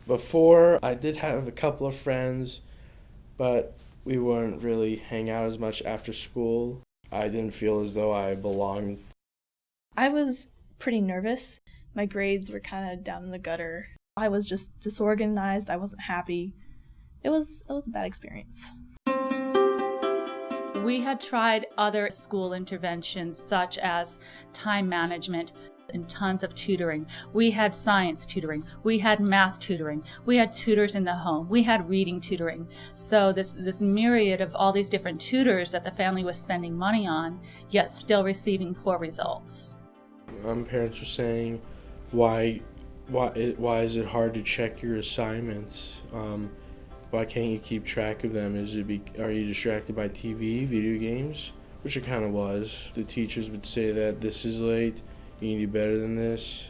Before, I did have a couple of friends, but we wouldn't really hang out as much after school. I didn't feel as though I belonged. I was pretty nervous. My grades were kind of down in the gutter. I was just disorganized. I wasn't happy. It was a bad experience. We had tried other school interventions such as time management and tons of tutoring. We had science tutoring. We had math tutoring. We had tutors in the home. We had reading tutoring. So this myriad of all these different tutors that the family was spending money on, yet still receiving poor results. Parents were saying, why is it hard to check your assignments? Why can't you keep track of them? Are you distracted by TV, video games? Which it kind of was. The teachers would say that this is late, you can do better than this,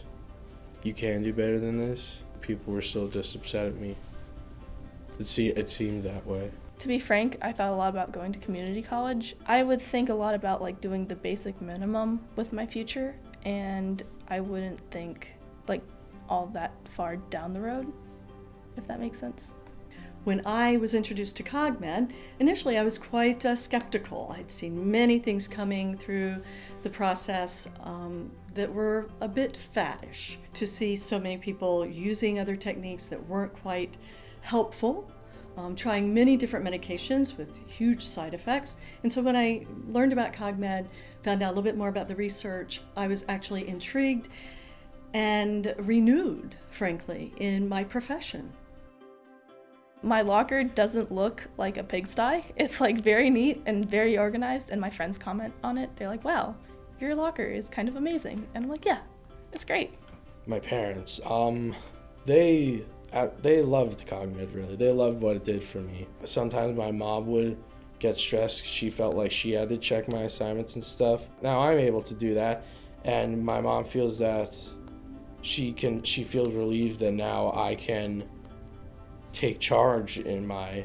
you can do better than this. People were still just upset at me. It seemed that way. To be frank, I thought a lot about going to community college. I would think a lot about doing the basic minimum with my future, and I wouldn't think all that far down the road, if that makes sense. When I was introduced to Cogmed, initially I was quite skeptical. I'd seen many things coming through the process that were a bit faddish. To see so many people using other techniques that weren't quite helpful, trying many different medications with huge side effects. And so when I learned about Cogmed, found out a little bit more about the research, I was actually intrigued and renewed, frankly, in my profession. My locker doesn't look like a pigsty. It's very neat and very organized, and my friends comment on it. They're like, wow, your locker is kind of amazing. And I'm like, yeah, it's great. My parents, they loved Cogmed, really. They loved what it did for me. Sometimes my mom would get stressed. She felt like she had to check my assignments and stuff. Now I'm able to do that, and my mom feels that she feels relieved that now I can take charge in my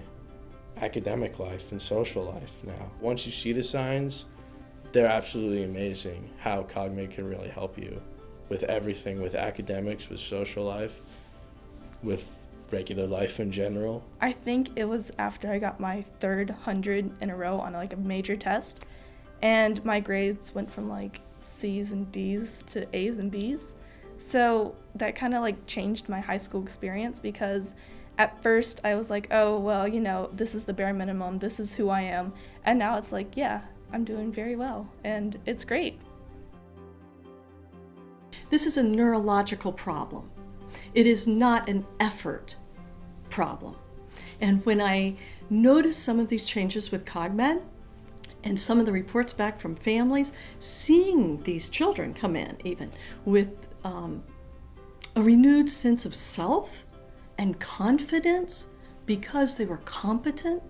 academic life and social life now. Once you see the signs, they're absolutely amazing how Cogmed can really help you with everything, with academics, with social life, with regular life in general. I think it was after I got my third 100 in a row on a major test, and my grades went from C's and D's to A's and B's. So that kind of changed my high school experience, because at first I was oh, well, this is the bare minimum, this is who I am. And now it's yeah, I'm doing very well, and it's great. This is a neurological problem. It is not an effort problem. And when I noticed some of these changes with Cogmed, and some of the reports back from families, seeing these children come in even with a renewed sense of self and confidence because they were competent,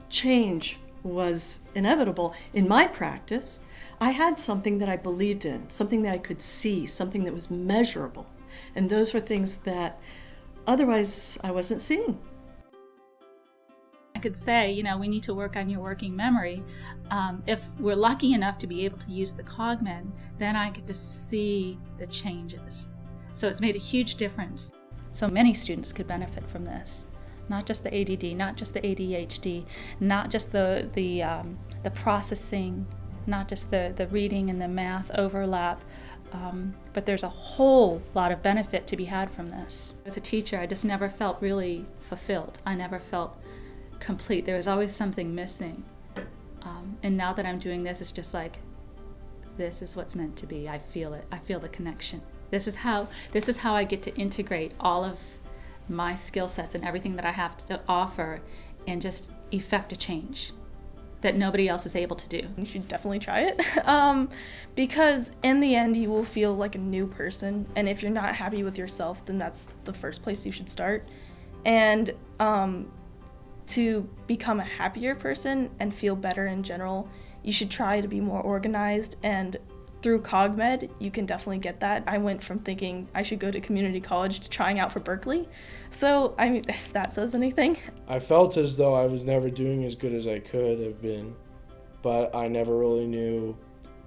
change was inevitable. In my practice, I had something that I believed in, something that I could see, something that was measurable. And those were things that otherwise I wasn't seeing. I could say, we need to work on your working memory. If we're lucky enough to be able to use the Cogmed, then I get to see the changes. So it's made a huge difference. So many students could benefit from this. Not just the ADD, not just the ADHD, not just the processing, not just the reading and the math overlap, but there's a whole lot of benefit to be had from this. As a teacher, I just never felt really fulfilled. I never felt complete. There was always something missing. And now that I'm doing this, it's just this is what's meant to be. I feel it. I feel the connection. This is how I get to integrate all of my skill sets and everything that I have to offer and just effect a change that nobody else is able to do. You should definitely try it because in the end you will feel like a new person, and if you're not happy with yourself, then that's the first place you should start. And to become a happier person and feel better in general, you should try to be more organized, and through Cogmed, you can definitely get that. I went from thinking I should go to community college to trying out for Berkeley. So, if that says anything. I felt as though I was never doing as good as I could have been, but I never really knew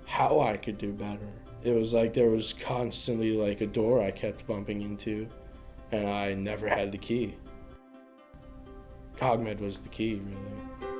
how I could do better. It was there was constantly a door I kept bumping into, and I never had the key. Cogmed was the key, really.